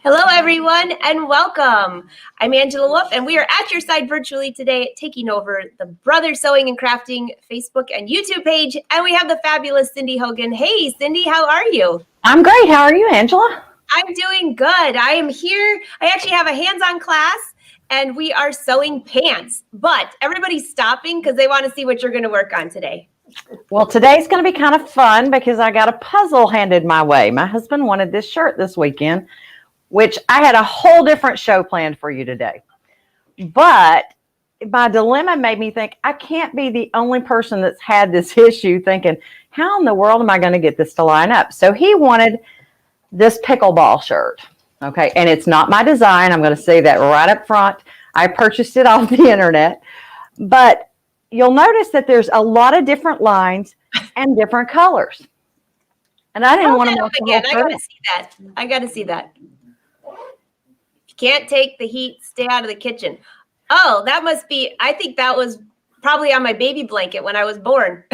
Hello, everyone, and welcome. I'm Angela Wolf, and we are at your side virtually today, taking over the Brothers Sewing and Crafting Facebook and YouTube page. And we have the fabulous Cindy Hogan. Hey, Cindy, how are you? I'm great. How are you, Angela? I'm doing good. I am here. I actually have a hands-on class, and we are sewing pants. But everybody's stopping because they want to see what you're going to work on today. Well, today's going to be kind of fun because I got a puzzle handed my way. My husband wanted this shirt this weekend, which I had a whole different show planned for you today. But my dilemma made me think I can't be the only person that's had this issue thinking, how in the world am I going to get this to line up? So he wanted this pickleball shirt. Okay, and it's not my design. I'm going to say that right up front. I purchased it off the internet. But you'll notice that there's a lot of different lines and different colors. And I didn't want to mess again. I got to see that. I got to see that. If you can't take the heat, stay out of the kitchen. Oh, that must be, I think that was probably on my baby blanket when I was born.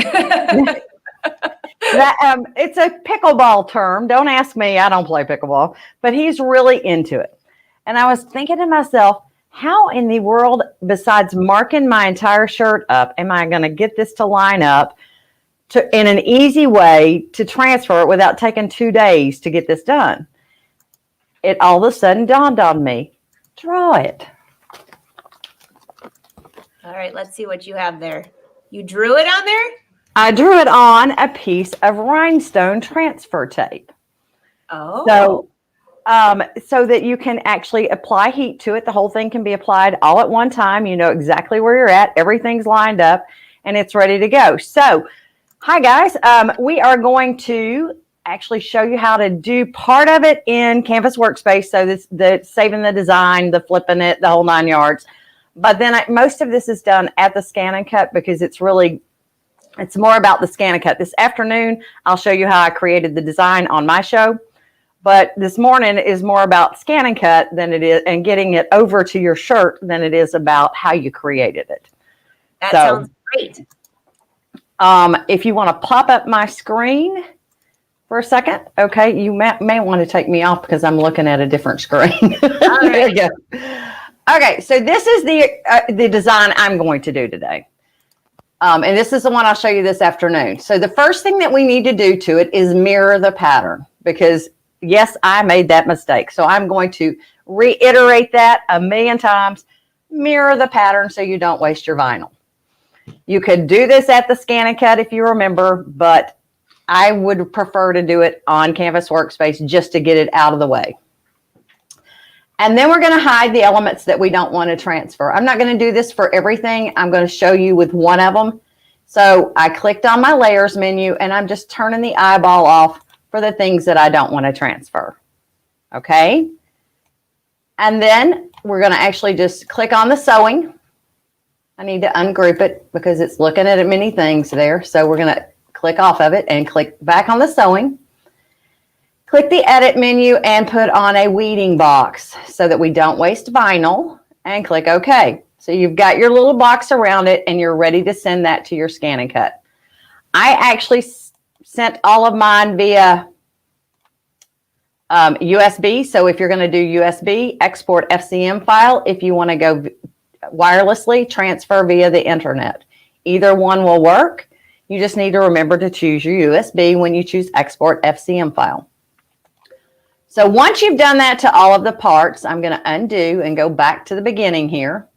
It's a pickleball term. Don't ask me. I don't play pickleball. But he's really into it. And I was thinking to myself, how in the world, besides marking my entire shirt up, am I going to get this to line up in an easy way to transfer it without taking 2 days to get this done? It all of a sudden dawned on me, draw it. All right, let's see what you have there. You drew it on there? I drew it on a piece of rhinestone transfer tape. Oh. So that you can actually apply heat to it. The whole thing can be applied all at one time. You know exactly where you're at. Everything's lined up and it's ready to go. So, hi guys. We are going to actually show you how to do part of it in Canvas Workspace. So the saving the design, the flipping it, the whole 9 yards. But then most of this is done at the ScanNCut because it's more about the ScanNCut. This afternoon, I'll show you how I created the design on my show. But this morning is more about ScanNCut than it is, and getting it over to your shirt than it is about how you created it. That sounds great. If you want to pop up my screen for a second, okay, you may want to take me off because I'm looking at a different screen. All right. There you go. Okay, so this is the design I'm going to do today. And this is the one I'll show you this afternoon. So the first thing that we need to do to it is mirror the pattern because yes, I made that mistake. So I'm going to reiterate that 1,000,000 times. Mirror the pattern so you don't waste your vinyl. You could do this at the ScanNCut if you remember, but I would prefer to do it on Canvas Workspace just to get it out of the way. And then we're going to hide the elements that we don't want to transfer. I'm not going to do this for everything. I'm going to show you with one of them. So I clicked on my layers menu and I'm just turning the eyeball off for the things that I don't want to transfer. Okay. And then we're going to actually just click on the sewing. I need to ungroup it because it's looking at many things there. So we're going to click off of it and click back on the sewing. Click the edit menu and put on a weeding box so that we don't waste vinyl and click OK. So you've got your little box around it and you're ready to send that to your ScanNCut. I actually sent all of mine via USB. So if you're going to do USB, export FCM file. If you want to go wirelessly, transfer via the internet. Either one will work. You just need to remember to choose your USB when you choose export FCM file. So once you've done that to all of the parts, I'm going to undo and go back to the beginning here.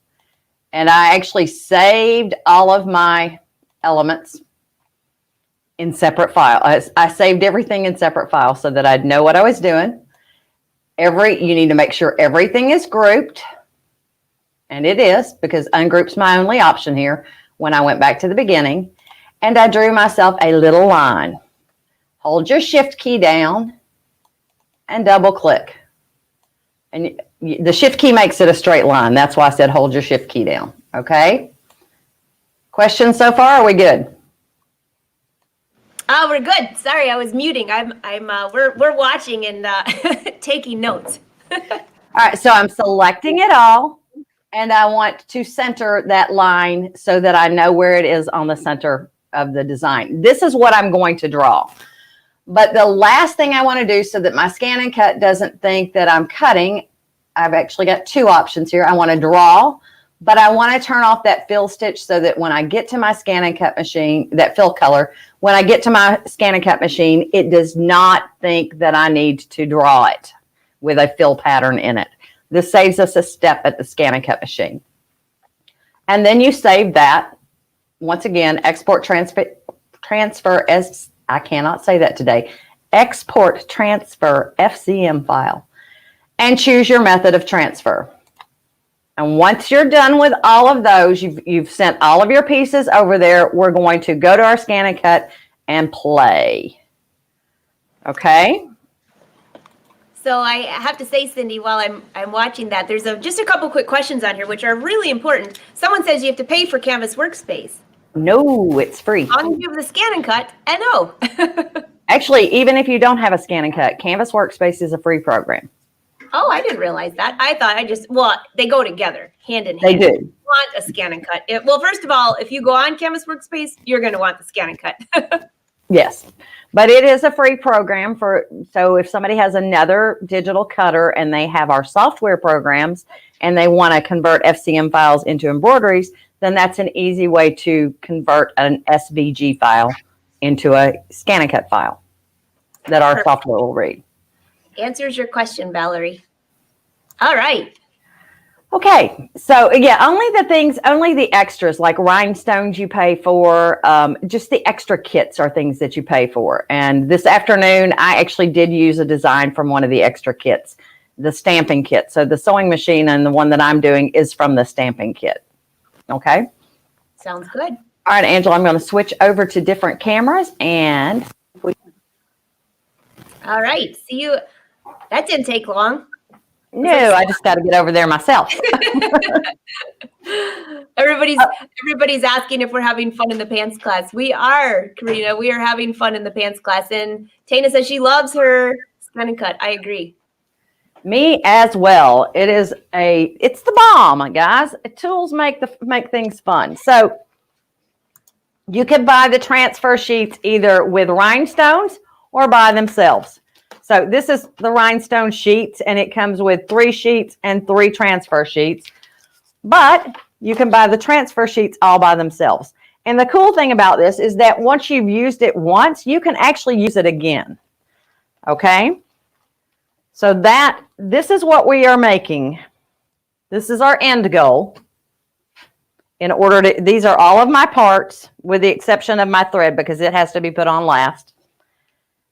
And I actually saved all of my elements in separate files. I saved everything in separate files so that I'd know what I was doing. You need to make sure everything is grouped. And it is, because ungroup's my only option here when I went back to the beginning. And I drew myself a little line. Hold your shift key down and double click. And the shift key makes it a straight line. That's why I said hold your shift key down. Okay? Questions so far? Are we good? Oh, we're good. Sorry, I was muting. We're watching and taking notes. All right, so I'm selecting it all, and I want to center that line so that I know where it is on the center of the design. This is what I'm going to draw. But the last thing I want to do so that my ScanNCut doesn't think that I'm cutting, I've actually got two options here. I want to draw, but I want to turn off that fill stitch so that when I get to my ScanNCut machine, that fill color, when I get to my ScanNCut machine, it does not think that I need to draw it with a fill pattern in it. This saves us a step at the ScanNCut machine. And then you save that. Once again, export transfer as I cannot say that today. Export transfer FCM file and choose your method of transfer. And once you're done with all of those, you've sent all of your pieces over there. We're going to go to our ScanNCut and play. Okay. So I have to say, Cindy, while I'm watching that, there's just a couple quick questions on here which are really important. Someone says you have to pay for Canvas Workspace. No, it's free. As long as you have the ScanNCut, and no. Actually, even if you don't have a ScanNCut, Canvas Workspace is a free program. Oh, I didn't realize that. I thought they go together, hand in They hand. do. You want a ScanNCut. Well, first of all, if you go on Canvas Workspace, you're going to want the ScanNCut. Yes, but it is a free program so if somebody has another digital cutter and they have our software programs and they want to convert FCM files into embroideries, then that's an easy way to convert an SVG file into a ScanNCut file that our software will read. Answers your question, Valerie. All right. Okay, so yeah, only the extras like rhinestones you pay for, just the extra kits are things that you pay for. And this afternoon, I actually did use a design from one of the extra kits, the stamping kit. So the sewing machine and the one that I'm doing is from the stamping kit. Okay. Sounds good. All right, Angela, I'm going to switch over to different cameras and. All right. See you. That didn't take long. No, I just got to get over there myself. Everybody's asking if we're having fun in the pants class. We are, Karina. We are having fun in the pants class. And Tana says she loves her ScanNCut. I agree. Me as well. It's the bomb, guys. Tools make things fun. So you can buy the transfer sheets either with rhinestones or by themselves. So this is the rhinestone sheets, and it comes with 3 sheets and 3 transfer sheets. But you can buy the transfer sheets all by themselves. And the cool thing about this is that once you've used it once, you can actually use it again. Okay? So this is what we are making. This is our end goal. These are all of my parts with the exception of my thread because it has to be put on last.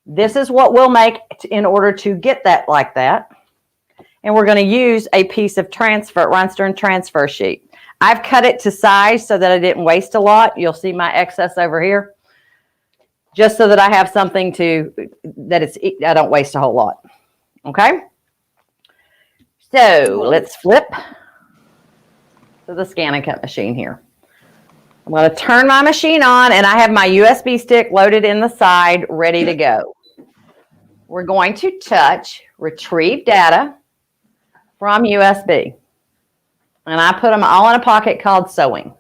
This is what we'll make in order to get that like that. And we're going to use a piece of rhinestone transfer sheet. I've cut it to size so that I didn't waste a lot. You'll see my excess over here. Just so that I have something I don't waste a whole lot. Okay? So let's flip to the ScanNCut machine here. I'm going to turn my machine on, and I have my USB stick loaded in the side, ready to go. We're going to touch Retrieve Data from USB. And I put them all in a pocket called Sewing.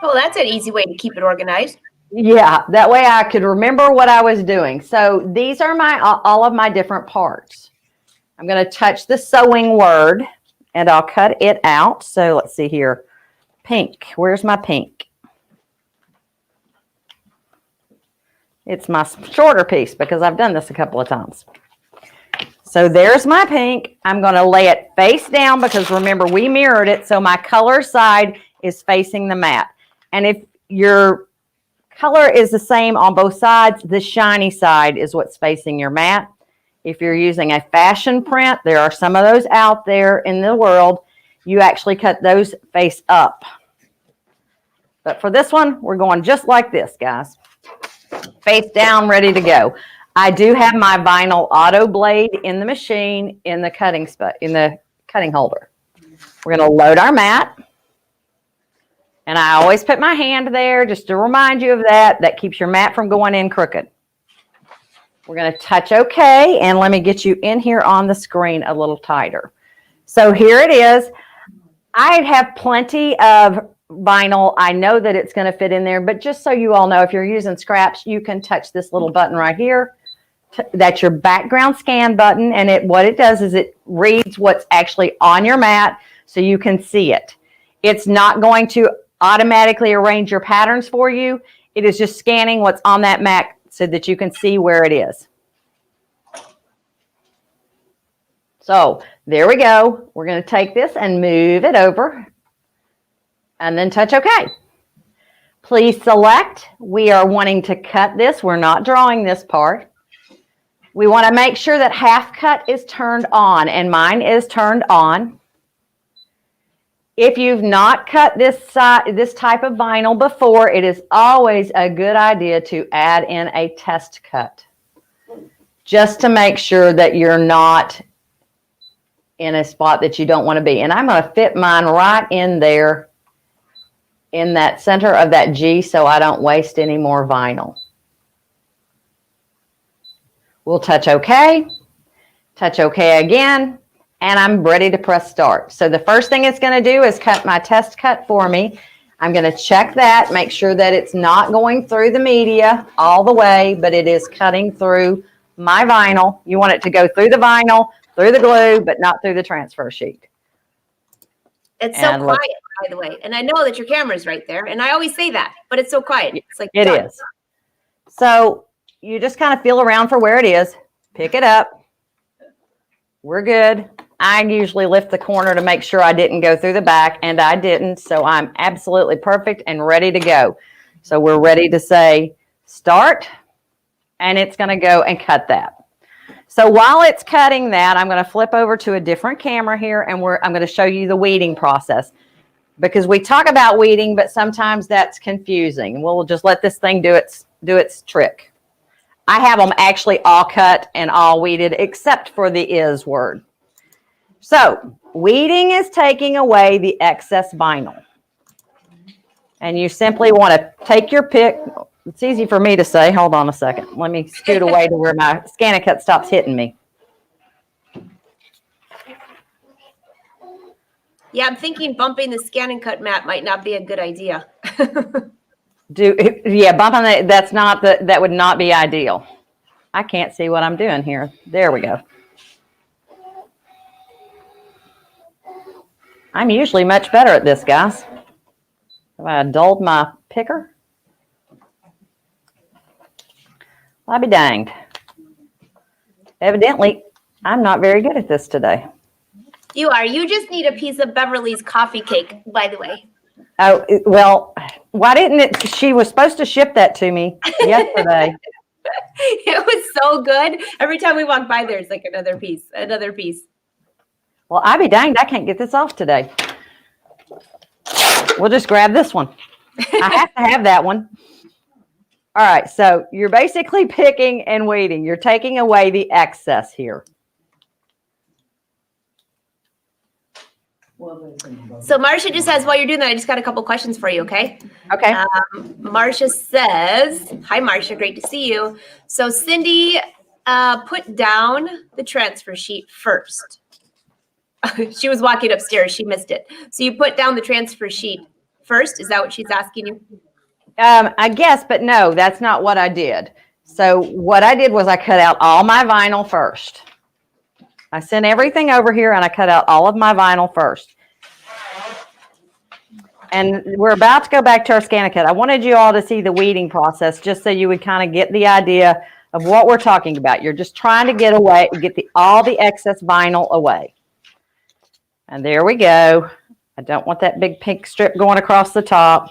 Oh, that's an easy way to keep it organized. Yeah, that way I could remember what I was doing. So these are all of my different parts. I'm going to touch the sewing word, and I'll cut it out. So let's see here. Pink. Where's my pink? It's my shorter piece because I've done this a couple of times. So there's my pink. I'm going to lay it face down because remember we mirrored it. So my color side is facing the mat. And if your color is the same on both sides, the shiny side is what's facing your mat. If you're using a fashion print, there are some of those out there in the world. You actually cut those face up. But for this one, we're going just like this, guys. Face down, ready to go. I do have my vinyl auto blade in the machine in the cutting holder. We're going to load our mat. And I always put my hand there just to remind you of that. That keeps your mat from going in crooked. We're going to touch OK. And let me get you in here on the screen a little tighter. So here it is. I have plenty of vinyl. I know that it's going to fit in there, but just so you all know, if you're using scraps, you can touch this little button right here That's your background scan button, and what it does is it reads what's actually on your mat so you can see it. It's not going to automatically arrange your patterns for you. It is just scanning what's on that mat so that you can see where it is. So there we go. We're going to take this and move it over and then touch OK. Please select. We are wanting to cut this. We're not drawing this part. We want to make sure that half cut is turned on, and mine is turned on. If you've not cut this type of vinyl before, it is always a good idea to add in a test cut, just to make sure that you're not in a spot that you don't want to be. And I'm going to fit mine right in there in that center of that G so I don't waste any more vinyl. We'll touch OK, touch OK again, and I'm ready to press start. So the first thing it's going to do is cut my test cut for me. I'm going to check that, make sure that it's not going through the media all the way, but it is cutting through my vinyl. You want it to go through the vinyl, through the glue, but not through the transfer sheet. It's so quiet, by the way. And I know that your camera's right there, and I always say that, but it's so quiet. It's like it is. So you just kind of feel around for where it is, pick it up. We're good. I usually lift the corner to make sure I didn't go through the back, and I didn't. So I'm absolutely perfect and ready to go. So we're ready to say start, and it's going to go and cut that. So while it's cutting that, I'm going to flip over to a different camera here, and I'm going to show you the weeding process, because we talk about weeding, but sometimes that's confusing. We'll just let this thing do its trick. I have them actually all cut and all weeded except for the is word. So weeding is taking away the excess vinyl. And you simply want to take your pick. It's easy for me to say. Hold on a second. Let me scoot away to where my ScanNCut stops hitting me. Yeah, I'm thinking bumping the ScanNCut mat might not be a good idea. Bumping that would not be ideal. I can't see what I'm doing here. There we go. I'm usually much better at this, guys. Have I dulled my picker? I'll be danged. Evidently, I'm not very good at this today. You are. You just need a piece of Beverly's coffee cake, by the way. Oh, well, why didn't it? She was supposed to ship that to me yesterday. It was so good. Every time we walk by, there's like another piece. Well, I be danged. I can't get this off today. We'll just grab this one. I have to have that one. All right. So you're basically picking and weeding. You're taking away the excess here. So Marcia just says, while you're doing that, I just got a couple questions for you, okay? Okay. Marcia says, hi, Marcia, great to see you. So Cindy put down the transfer sheet first. She was walking upstairs. She missed it. So you put down the transfer sheet first. Is that what she's asking you? I guess, but no, that's not what I did. So what I did was I cut out all my vinyl first. I sent everything over here and I cut out all of my vinyl first. And we're about to go back to our ScanNCut. I wanted you all to see the weeding process just so you would kind of get the idea of what we're talking about. You're just trying to get all the excess vinyl away. And there we go. I don't want that big pink strip going across the top.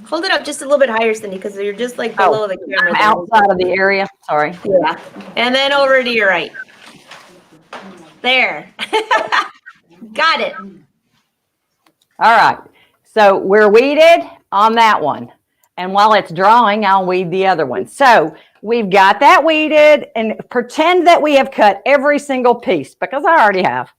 Hold it up just a little bit higher, Cindy, because you're just like below the camera. I'm outside of the area. Sorry. Yeah. And then over to your right. There. Got it. All right. So we're weeded on that one. And while it's drawing, I'll weed the other one. So we've got that weeded, and pretend that we have cut every single piece, because I already have.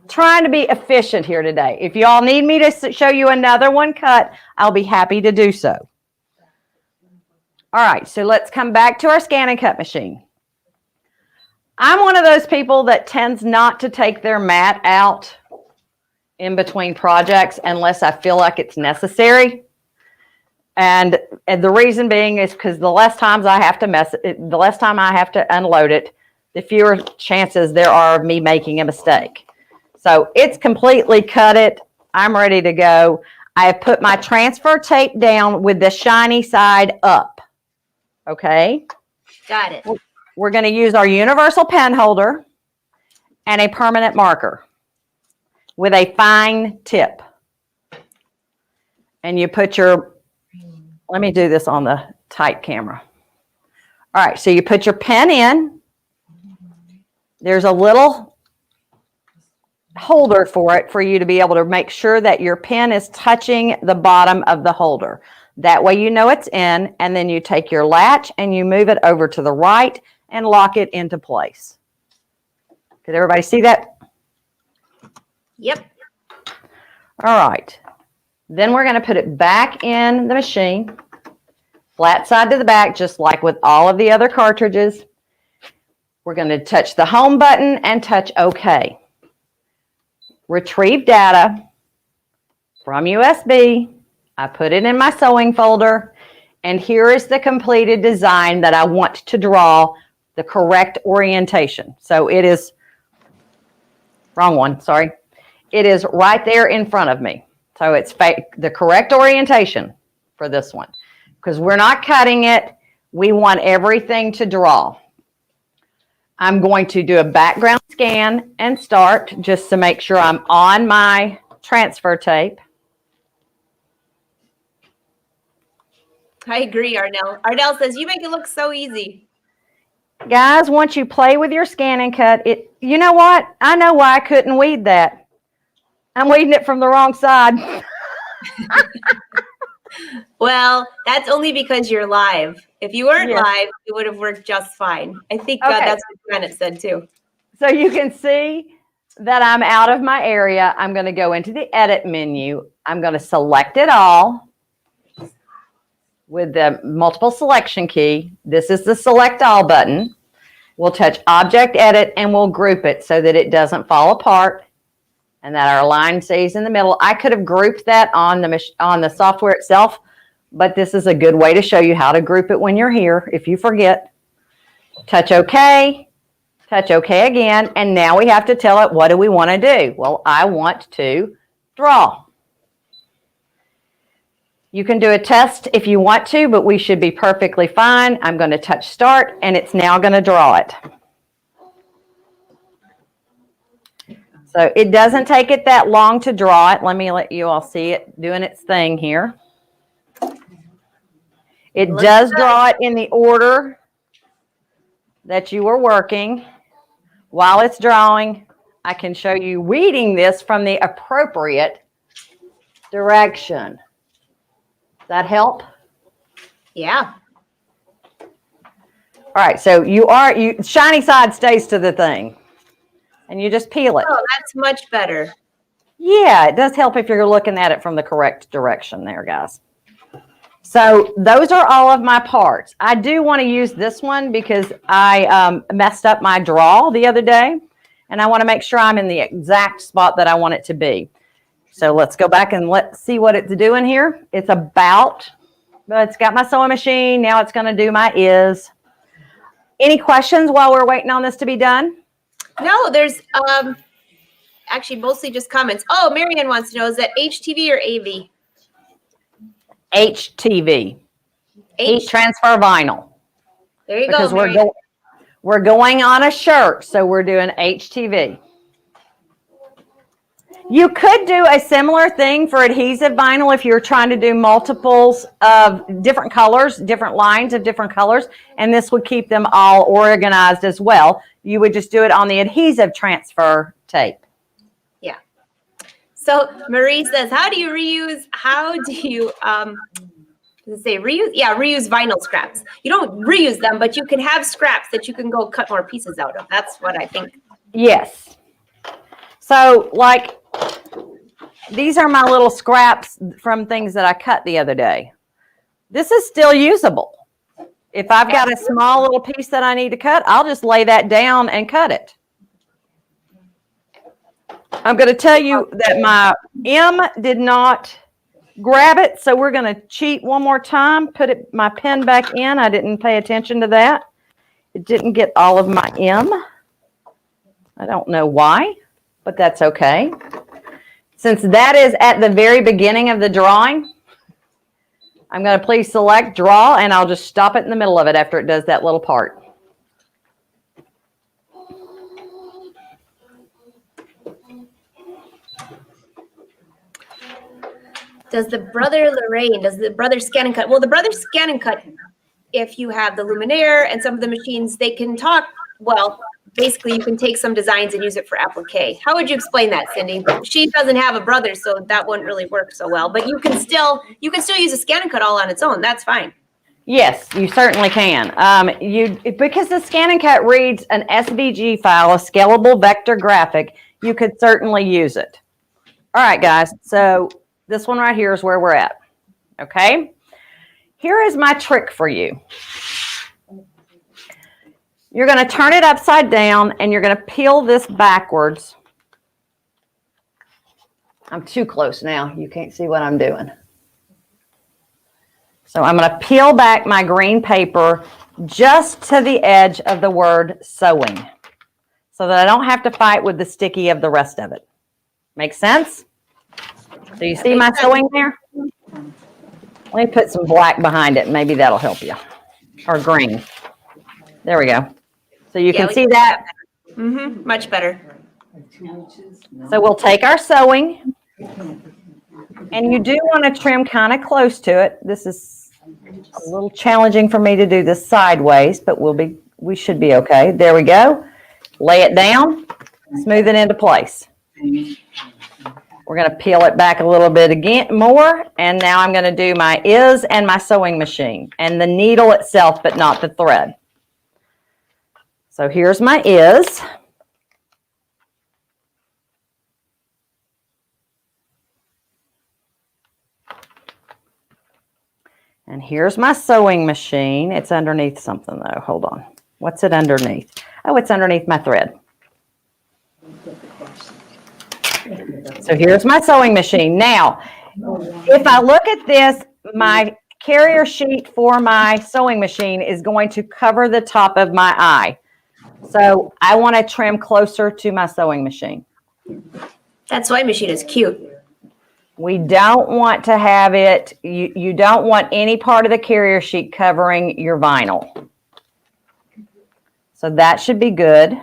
Trying to be efficient here today. If you all need me to show you another one cut, I'll be happy to do so. All right, so let's come back to our ScanNCut machine. I'm one of those people that tends not to take their mat out in between projects unless I feel like it's necessary. And the reason being is because the less times I have to the less time I have to unload it, the fewer chances there are of me making a mistake. So it's completely cut it. I'm ready to go. I have put my transfer tape down with the shiny side up. Okay. Got it. We're going to use our universal pen holder and a permanent marker with a fine tip. And you put your, let me do this on the tight camera. All right, so you put your pen in. There's a little holder for it for you to be able to make sure that your pen is touching the bottom of the holder. That way you know it's in, and then you take your latch and you move it over to the right and lock it into place. Did everybody see that? Yep. All right. Then we're going to put it back in the machine, flat side to the back, just like with all of the other cartridges. We're going to touch the home button and touch OK. Retrieve data from USB. I put it in my sewing folder, and here is the completed design that I want to draw the correct orientation. So it is, wrong one, sorry. It is right there in front of me. So it's the correct orientation for this one, because we're not cutting it. We want everything to draw. I'm going to do a background scan and start just to make sure I'm on my transfer tape. I agree, Arnell. Arnell says, you make it look so easy. Guys, once you play with your ScanNCut, you know what? I know why I couldn't weed that. I'm weeding it from the wrong side. Well, that's only because you're live. If you weren't live, it would have worked just fine. I think that's what Janet said too. So you can see that I'm out of my area. I'm going to go into the edit menu. I'm going to select it all with the multiple selection key. This is the select all button. We'll touch object edit and we'll group it so that it doesn't fall apart and that our line stays in the middle. I could have grouped that on the software itself, but this is a good way to show you how to group it when you're here if you forget. Touch OK, touch OK again, and now we have to tell it what do we want to do. Well, I want to draw. You can do a test if you want to, but we should be perfectly fine. I'm going to touch start, and it's now going to draw it. So it doesn't take it that long to draw it. Let me let you all see it doing its thing here. It does draw it in the order that you were working. While it's drawing, I can show you weeding this from the appropriate direction. Does that help? Yeah. All right, so shiny side stays to the thing. And you just peel it. Oh, that's much better. Yeah, it does help if you're looking at it from the correct direction there, guys. So those are all of my parts. I do want to use this one because I messed up my draw the other day, and I want to make sure I'm in the exact spot that I want it to be. So let's go back and let's see what it's doing here. It's but it's got my sewing machine. Now it's going to do my is. Any questions while we're waiting on this to be done? No, there's actually mostly just comments. Oh, Marianne wants to know, is that HTV or AV? HTV. Heat transfer vinyl. There you because go. we're going on a shirt, so we're doing HTV. You could do a similar thing for adhesive vinyl if you're trying to do multiples of different colors, different lines of different colors, and this would keep them all organized as well. You would just do it on the adhesive transfer tape. Yeah. So Marie says, how do you reuse reuse? Yeah, reuse vinyl scraps. You don't reuse them, but you can have scraps that you can go cut more pieces out of. That's what I think. Yes. So like these are my little scraps from things that I cut the other day. This is still usable. If I've got a small little piece that I need to cut, I'll just lay that down and cut it. I'm going to tell you that my M did not grab it. So we're going to cheat one more time. Put my pen back in. I didn't pay attention to that. It didn't get all of my M. I don't know why, but that's okay. Since that is at the very beginning of the drawing, I'm going to please select draw, and I'll just stop it in the middle of it after it does that little part. Does the brother ScanNCut? Well, the brother ScanNCut, if you have the Luminaire and some of the machines, they can talk. Well, basically, you can take some designs and use it for applique. How would you explain that, Cindy? She doesn't have a brother, so that wouldn't really work so well. But you can still use a ScanNCut all on its own. That's fine. Yes, you certainly can. Because the ScanNCut reads an SVG file, a scalable vector graphic, you could certainly use it. All right, guys. So this one right here is where we're at. Okay. Here is my trick for you. You're going to turn it upside down and you're going to peel this backwards. I'm too close now. You can't see what I'm doing. So I'm going to peel back my green paper just to the edge of the word sewing so that I don't have to fight with the sticky of the rest of it. Make sense? So you see my sewing there? Let me put some black behind it. Maybe that'll help you. Or green. There we go. So you can see that. Much better. So we'll take our sewing. And you do want to trim kind of close to it. This is a little challenging for me to do this sideways, but we should be okay. There we go. Lay it down. Smooth it into place. We're going to peel it back a little bit again more, and now I'm going to do my is and my sewing machine and the needle itself, but not the thread. So here's my is. And here's my sewing machine. It's underneath something though. Hold on. What's it underneath? Oh, it's underneath my thread. So here's my sewing machine. Now, if I look at this, my carrier sheet for my sewing machine is going to cover the top of my eye. So I want to trim closer to my sewing machine. That sewing machine is cute. We don't want to have it, you don't want any part of the carrier sheet covering your vinyl. So that should be good.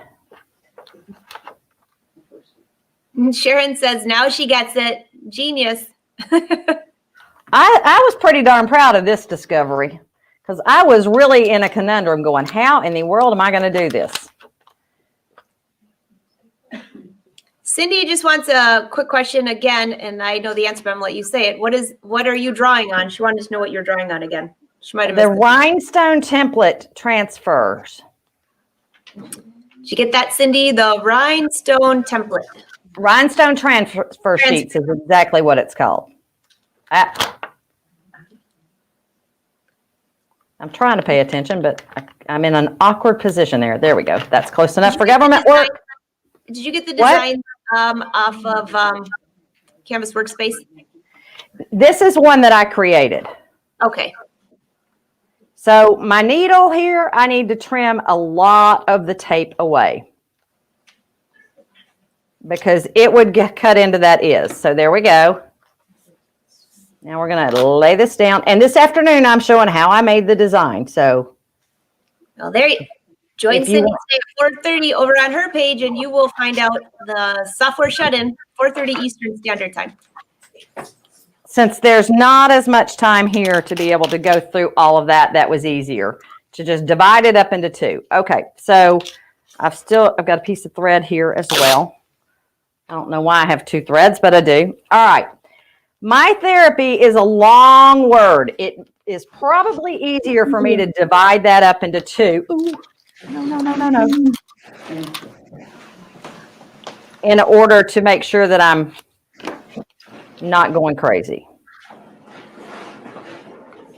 Sharon says, now she gets it. Genius. I was pretty darn proud of this discovery because I was really in a conundrum going, how in the world am I going to do this? Cindy just wants a quick question again, and I know the answer, but I'm going to let you say it. What are you drawing on? She wanted to know what you're drawing on again. She might have missed the rhinestone template transfers. Did you get that, Cindy? The rhinestone template. Rhinestone transfer sheets is exactly what it's called. I'm trying to pay attention, but I'm in an awkward position there. There we go. That's close enough for government work. Did you get the design off of Canvas Workspace? This is one that I created. Okay. So my needle here, I need to trim a lot of the tape away because it would get cut into that is. So there we go. Now we're going to lay this down. And this afternoon, I'm showing how I made the design. So well, there you join Cindy today at 4:30 over on her page, and you will find out the software shut-in, 4:30 Eastern Standard Time. Since there's not as much time here to be able to go through all of that, that was easier to just divide it up into two. Okay, so I've got a piece of thread here as well. I don't know why I have two threads, but I do. All right. My therapy is a long word. It is probably easier for me to divide that up into two. Ooh, no. In order to make sure that I'm not going crazy.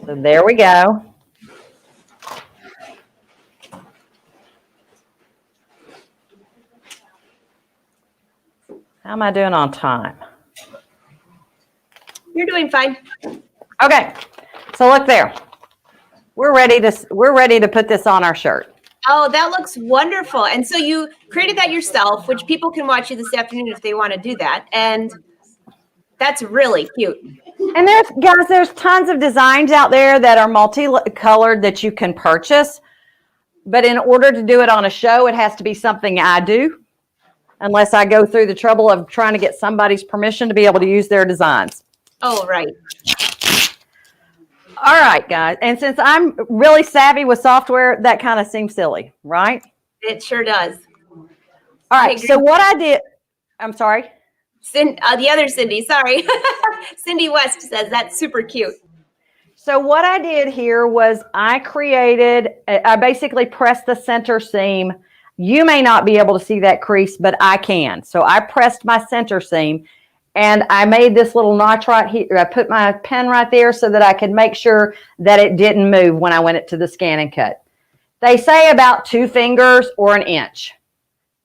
So there we go. How am I doing on time? You're doing fine. Okay, so look there. We're ready to put this on our shirt. Oh, that looks wonderful. And so you created that yourself, which people can watch you this afternoon if they want to do that. And that's really cute. And there's tons of designs out there that are multicolored that you can purchase. But in order to do it on a show, it has to be something I do, unless I go through the trouble of trying to get somebody's permission to be able to use their designs. Oh, right. All right, guys. And since I'm really savvy with software, that kind of seems silly, right? It sure does. All right. So what I did, I'm sorry. The other Cindy, sorry. Cindy West says that's super cute. So what I did here was I basically pressed the center seam. You may not be able to see that crease, but I can. So I pressed my center seam and I made this little notch right here. I put my pen right there so that I could make sure that it didn't move when I went it to the ScanNCut. They say about 2 fingers or an inch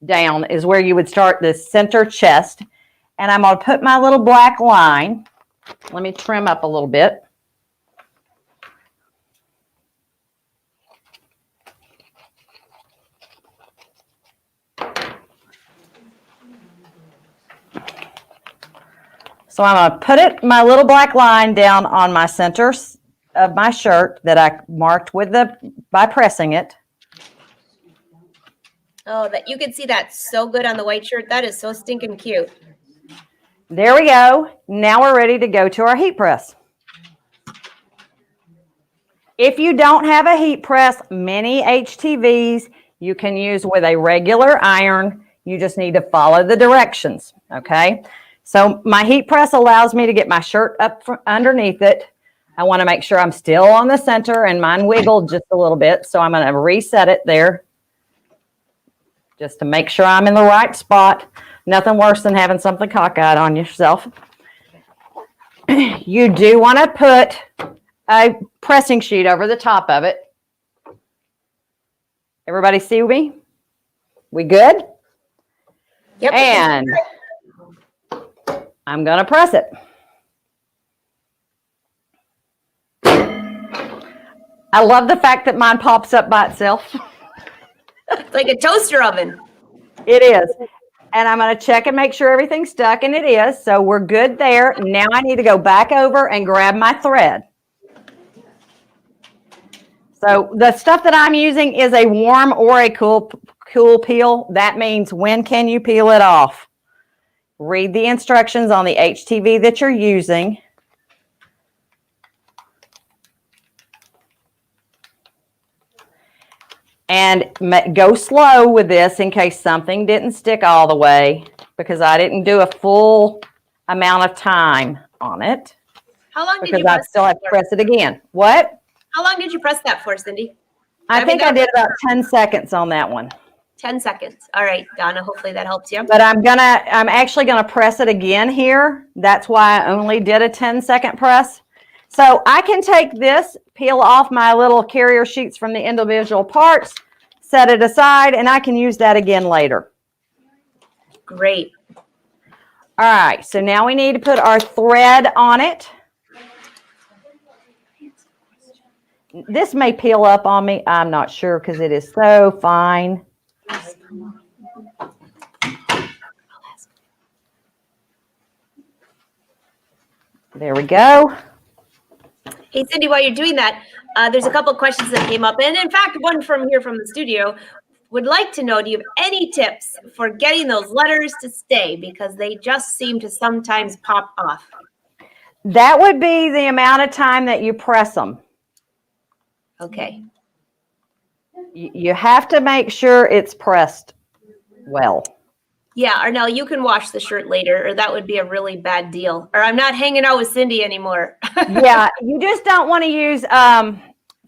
down is where you would start the center chest. And I'm going to put my little black line. Let me trim up a little bit. So I'm going to put my little black line down on my center of my shirt that I marked by pressing it. Oh, that you can see that so good on the white shirt. That is so stinking cute. There we go. Now we're ready to go to our heat press. If you don't have a heat press, many HTVs you can use with a regular iron. You just need to follow the directions, okay? So my heat press allows me to get my shirt up from underneath it. I want to make sure I'm still on the center, and mine wiggled just a little bit, so I'm going to reset it there just to make sure I'm in the right spot. Nothing worse than having something cockeyed on yourself. You do want to put a pressing sheet over the top of it. Everybody see me? We good? Yep. And I'm going to press it. I love the fact that mine pops up by itself. It's like a toaster oven. It is. And I'm going to check and make sure everything's stuck, and it is. So we're good there. Now I need to go back over and grab my thread. So the stuff that I'm using is a warm or a cool peel. That means when can you peel it off? Read the instructions on the HTV that you're using. And go slow with this in case something didn't stick all the way, because I didn't do a full amount of time on it. How long did you Because I still have to press it again. What? How long did you press that for, Cindy? I think I did about 10 seconds on that one. 10 seconds. All right, Donna, hopefully that helps you. But I'm actually gonna press it again here. That's why I only did a 10-second press. So I can take this, peel off my little carrier sheets from the individual parts, set it aside, and I can use that again later. Great. All right, so now we need to put our thread on it. This may peel up on me. I'm not sure because it is so fine. There we go. Hey, Cindy, while you're doing that, there's a couple of questions that came up. And in fact, one from here from the studio would like to know, do you have any tips for getting those letters to stay? Because they just seem to sometimes pop off. That would be the amount of time that you press them. Okay. You have to make sure it's pressed well. Yeah, Arnell, you can wash the shirt later, or that would be a really bad deal. Or I'm not hanging out with Cindy anymore. Yeah, you just don't want to use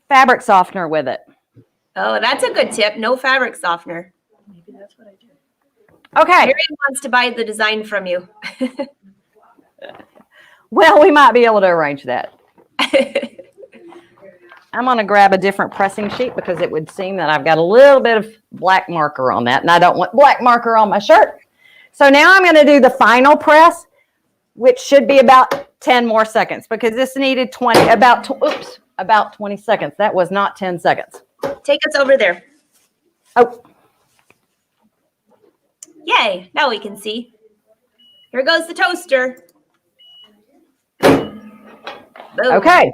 fabric softener with it. Oh, that's a good tip. No fabric softener. Maybe that's what I do. Okay. Marion wants to buy the design from you. Well, we might be able to arrange that. I'm going to grab a different pressing sheet because it would seem that I've got a little bit of black marker on that, and I don't want black marker on my shirt. So now I'm going to do the final press, which should be about 10 more seconds because this needed about 20 seconds. That was not 10 seconds. Take us over there. Oh. Yay, now we can see. Here goes the toaster. Boom. Okay.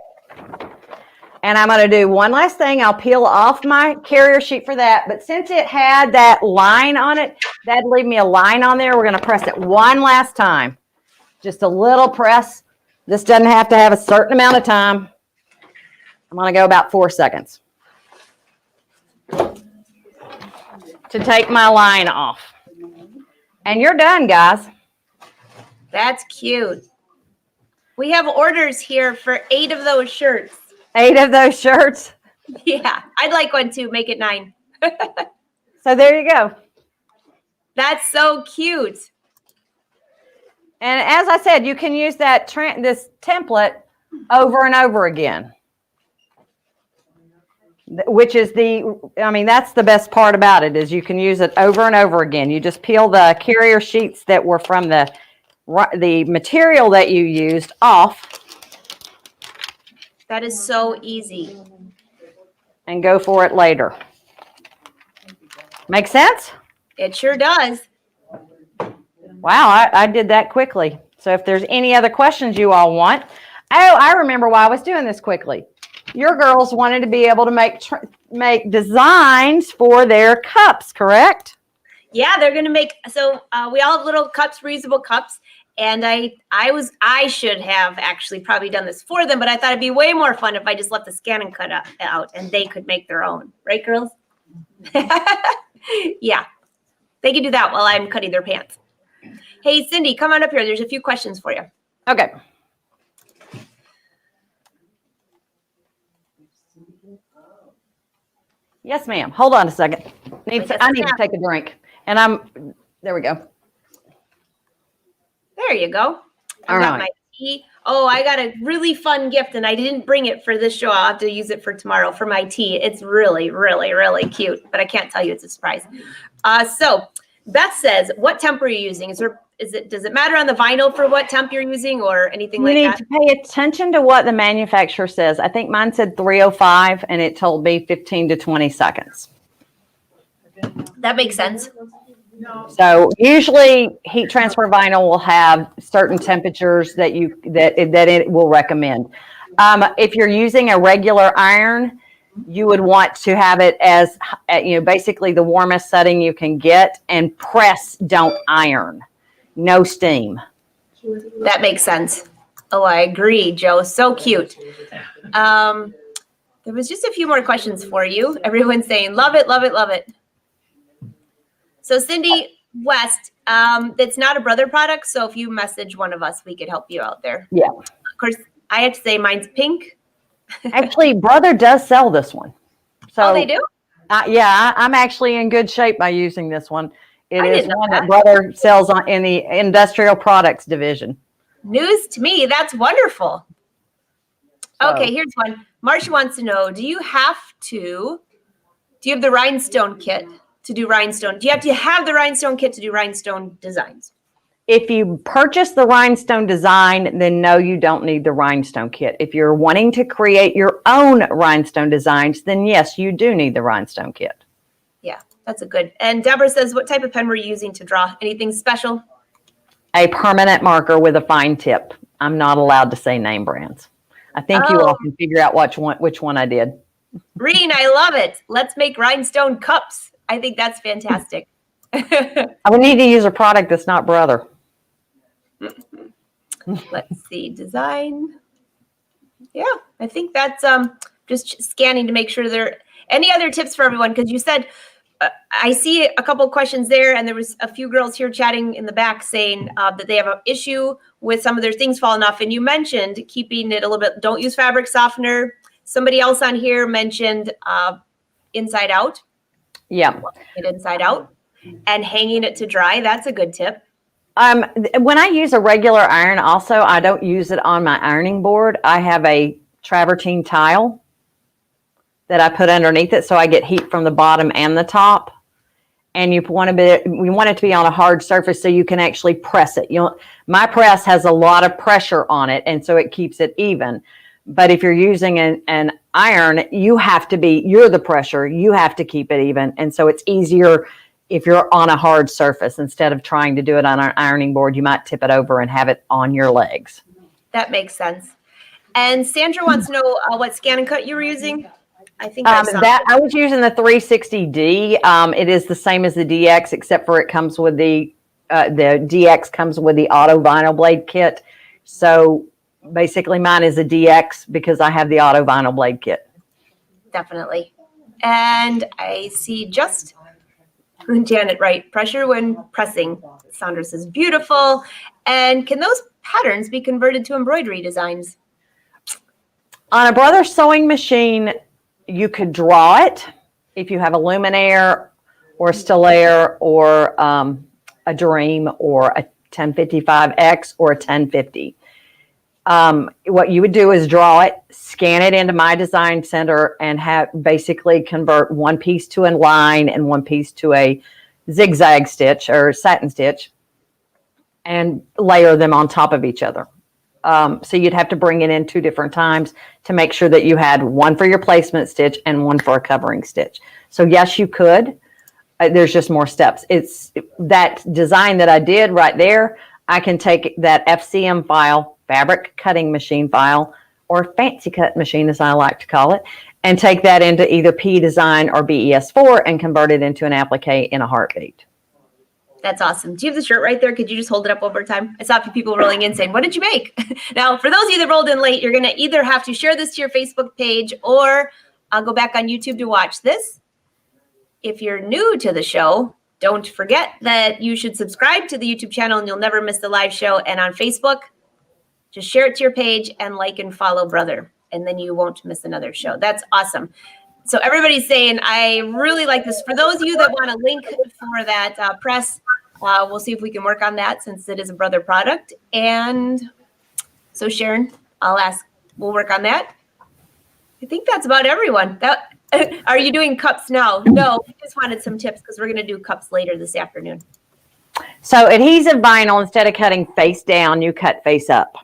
And I'm going to do one last thing. I'll peel off my carrier sheet for that. But since it had that line on it, that'd leave me a line on there. We're going to press it one last time. Just a little press. This doesn't have to have a certain amount of time. I'm going to go about 4 seconds to take my line off. And you're done, guys. That's cute. We have orders here for 8 of those shirts. 8 of those shirts? Yeah, I'd like one too. Make it 9. So there you go. That's so cute. And as I said, you can use that this template over and over again. Which is that's the best part about it is you can use it over and over again. You just peel the carrier sheets that were from the material that you used off. That is so easy. And go for it later. Make sense? It sure does. Wow, I did that quickly. So if there's any other questions you all want. Oh, I remember why I was doing this quickly. Your girls wanted to be able to make designs for their cups, correct? Yeah, they're going to make, so we all have little cups, reusable cups. And I should have actually probably done this for them, but I thought it'd be way more fun if I just left the ScanNCut out and they could make their own. Right, girls? Yeah, they can do that while I'm cutting their pants. Hey, Cindy, come on up here. There's a few questions for you. Okay. Yes, ma'am. Hold on a second. I need to take a drink. And there we go. There you go. I got my tea. Oh, I got a really fun gift and I didn't bring it for this show. I'll have to use it for tomorrow for my tea. It's really, really, really cute, but I can't tell you it's a surprise. So Beth says, what temp are you using? Does it matter on the vinyl for what temp you're using or anything like that? You need to pay attention to what the manufacturer says. I think mine said 305 and it told me 15 to 20 seconds. That makes sense. So usually heat transfer vinyl will have certain temperatures that it will recommend. If you're using a regular iron, you would want to have it as basically the warmest setting you can get, and press, don't iron. No steam. That makes sense. Oh, I agree, Joe. So cute. There was just a few more questions for you. Everyone's saying, love it, love it, love it. So Cindy West, it's not a Brother product. So if you message one of us, we could help you out there. Yeah. Of course, I have to say mine's pink. Actually, Brother does sell this one. So, oh, they do? Yeah, I'm actually in good shape by using this one. It is one that Brother sells in the industrial products division. News to me. That's wonderful. So, okay, here's one. Marcia wants to know, do you have the rhinestone kit to do rhinestone? Do you have to have the rhinestone kit to do rhinestone designs? If you purchase the rhinestone design, then no, you don't need the rhinestone kit. If you're wanting to create your own rhinestone designs, then yes, you do need the rhinestone kit. Yeah, that's a good. And Deborah says, what type of pen were you using to draw? Anything special? A permanent marker with a fine tip. I'm not allowed to say name brands. I think you all can figure out which one I did. Reen, I love it. Let's make rhinestone cups. I think that's fantastic. I would need to use a product that's not Brother. Let's see, design. Yeah, I think that's just scanning to make sure there. Any other tips for everyone? Because you said, I see a couple of questions there, and there was a few girls here chatting in the back saying that they have an issue with some of their things falling off. And you mentioned keeping it a little bit, don't use fabric softener. Somebody else on here mentioned inside out. Yeah. It inside out and hanging it to dry. That's a good tip. When I use a regular iron, also, I don't use it on my ironing board. I have a travertine tile that I put underneath it so I get heat from the bottom and the top. and we want it to be on a hard surface so you can actually press it. My press has a lot of pressure on it, and so it keeps it even. But if you're using an iron, you're the pressure. You have to keep it even, and so it's easier if you're on a hard surface. Instead of trying to do it on an ironing board, you might tip it over and have it on your legs. That makes sense. And Sandra wants to know what ScanNCut you were using. I think I was using the 360D. It is the same as the DX, except for it comes with the DX comes with the auto vinyl blade kit. So basically, mine is a DX because I have the auto vinyl blade kit. Definitely. And I see just Janet, right? Pressure when pressing. Sandra says beautiful. And can those patterns be converted to embroidery designs? On a brother sewing machine, you could draw it if you have a Luminaire or a Stellaire or a Dream or a 1055X or a 1050. What you would do is draw it, scan it into My Design Center, and basically convert one piece to a line and one piece to a zigzag stitch or satin stitch, and layer them on top of each other. So you'd have to bring it in 2 different times to make sure that you had one for your placement stitch and one for a covering stitch. So yes, you could. There's just more steps. It's that design that I did right there. I can take that FCM file, fabric cutting machine file, or fancy cut machine as I like to call it, and take that into either P Design or BES4 and convert it into an applique in a heartbeat. That's awesome. Do you have the shirt right there? Could you just hold it up over time? I saw a few people rolling in saying, what did you make? Now, for those of you that rolled in late, you're going to either have to share this to your Facebook page or I'll go back on YouTube to watch this. If you're new to the show, don't forget that you should subscribe to the YouTube channel and you'll never miss the live show. And on Facebook, just share it to your page and like and follow Brother, and then you won't miss another show. That's awesome. So everybody's saying, I really like this. For those of you that want a link for that press, we'll see if we can work on that since it is a Brother product. And so Sharon, we'll work on that. I think that's about everyone. Are you doing cups now? No, we just wanted some tips because we're going to do cups later this afternoon. So adhesive vinyl, instead of cutting face down, you cut face up.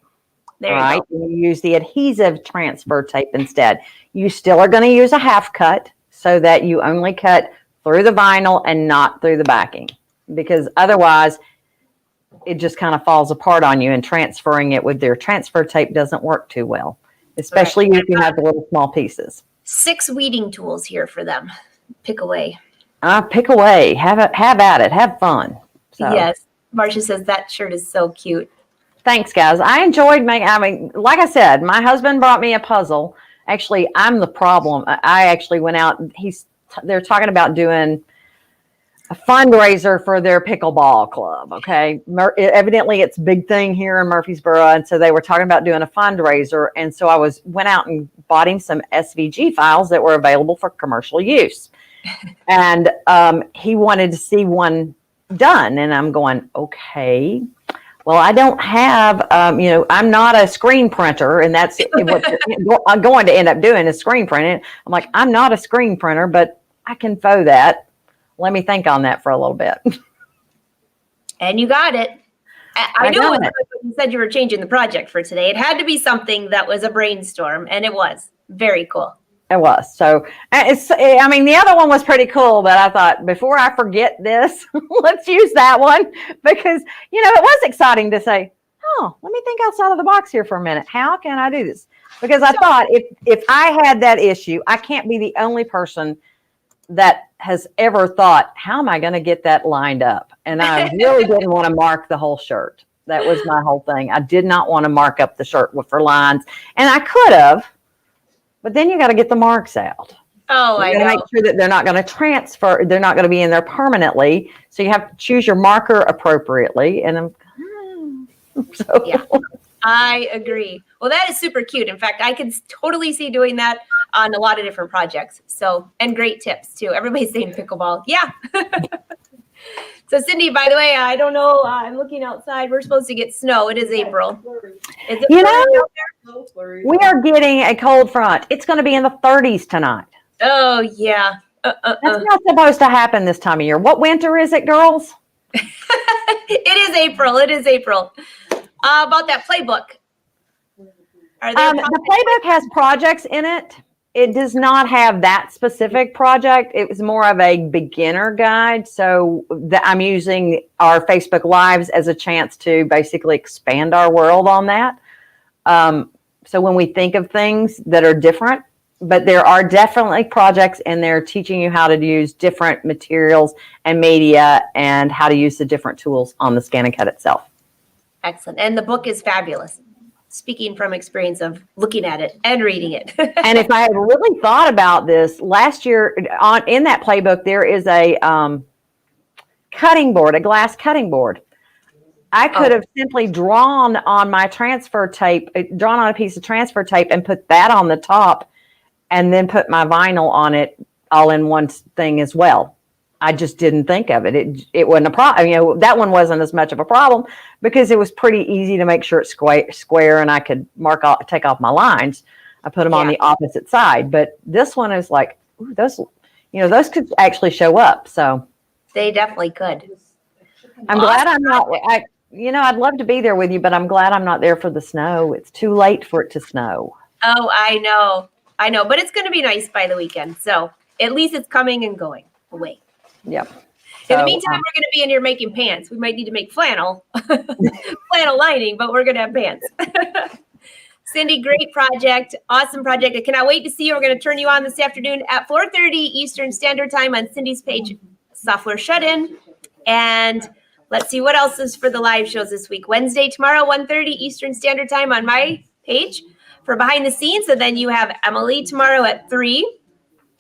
There you go. You use the adhesive transfer tape instead. You still are going to use a half cut so that you only cut through the vinyl and not through the backing, because otherwise it just kind of falls apart on you, and transferring it with their transfer tape doesn't work too well, especially if you have the little small pieces. 6 weeding tools here for them. Pick away. Pick away. Have at it. Have fun. So. Yes. Marcia says that shirt is so cute. Thanks, guys. I enjoyed like I said, my husband brought me a puzzle. Actually, I'm the problem. I actually went out. They're talking about doing a fundraiser for their pickleball club. Okay. Evidently, it's a big thing here in Murfreesboro. And so they were talking about doing a fundraiser. And so I went out and bought him some SVG files that were available for commercial use. And he wanted to see one done. And I'm going, okay. Well, I don't have, I'm not a screen printer, and that's what I'm going to end up doing is screen printing. I'm like, I'm not a screen printer, but I can faux that. Let me think on that for a little bit. And you got it. I knew it was when you said you were changing the project for today. It had to be something that was a brainstorm, and it was very cool. It was. So the other one was pretty cool, but I thought before I forget this, let's use that one because, it was exciting to say, oh, let me think outside of the box here for a minute. How can I do this? Because I thought if I had that issue, I can't be the only person that has ever thought, how am I going to get that lined up? And I really didn't want to mark the whole shirt. That was my whole thing. I did not want to mark up the shirt for lines. And I could have. But then you got to get the marks out. Oh, I know. Make sure that they're not going to transfer. They're not going to be in there permanently. So you have to choose your marker appropriately. And yeah, I agree. Well, that is super cute. In fact, I can totally see doing that on a lot of different projects. So, and great tips too. Everybody's saying pickleball. Yeah. So Cindy, by the way, I don't know. I'm looking outside. We're supposed to get snow. It is April. Is it we are getting a cold front. It's going to be in the 30s tonight. Oh, yeah. That's not supposed to happen this time of year. What winter is it, girls? It is April. It is April. About that playbook. The playbook has projects in it. It does not have that specific project. It was more of a beginner guide. So I'm using our Facebook Lives as a chance to basically expand our world on that. So when we think of things that are different, but there are definitely projects in there teaching you how to use different materials and media and how to use the different tools on the ScanNCut itself. Excellent. And the book is fabulous. Speaking from experience of looking at it and reading it. And if I had really thought about this last year, in that playbook, there is a cutting board, a glass cutting board. I could have simply drawn on my transfer tape, drawn on a piece of transfer tape and put that on the top and then put my vinyl on it all in one thing as well. I just didn't think of it. It wasn't a problem. You know, that one wasn't as much of a problem because it was pretty easy to make sure it's square and I could take off my lines. I put them on the opposite side. But this one is like, ooh, those could actually show up. So they definitely could. I'm glad I'm not. I'd love to be there with you, but I'm glad I'm not there for the snow. It's too late for it to snow. Oh, I know. But it's going to be nice by the weekend. So at least it's coming and going away. Yep. In the meantime, we're going to be in here making pants. We might need to make flannel lining, but we're going to have pants. Cindy, great project. Awesome project. I cannot wait to see you. We're going to turn you on this afternoon at 4:30 Eastern Standard Time on Cindy's page, Software Shut-In. And let's see what else is for the live shows this week. Wednesday, tomorrow, 1:30 Eastern Standard Time on my page for Behind the Scenes. And then you have Emily tomorrow at 3.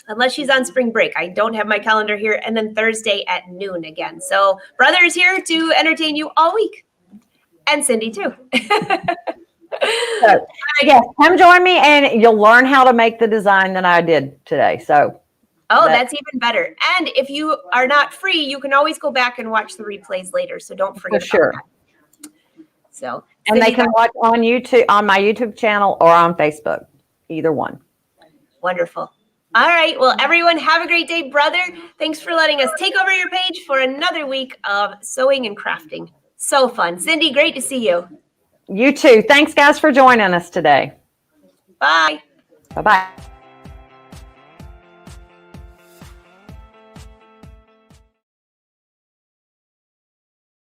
Unless she's on spring break. I don't have my calendar here. And then Thursday at noon again. So brother is here to entertain you all week. And Cindy too. So, yes, come join me and you'll learn how to make the design that I did today. So that's even better. And if you are not free, you can always go back and watch the replays later. So don't forget about that. So and Cindy, they can watch on YouTube, on my YouTube channel or on Facebook. Either one. Wonderful. All right. Well, everyone, have a great day, brother. Thanks for letting us take over your page for another week of sewing and crafting. So fun. Cindy, great to see you. You too. Thanks, guys, for joining us today. Bye. Bye-bye.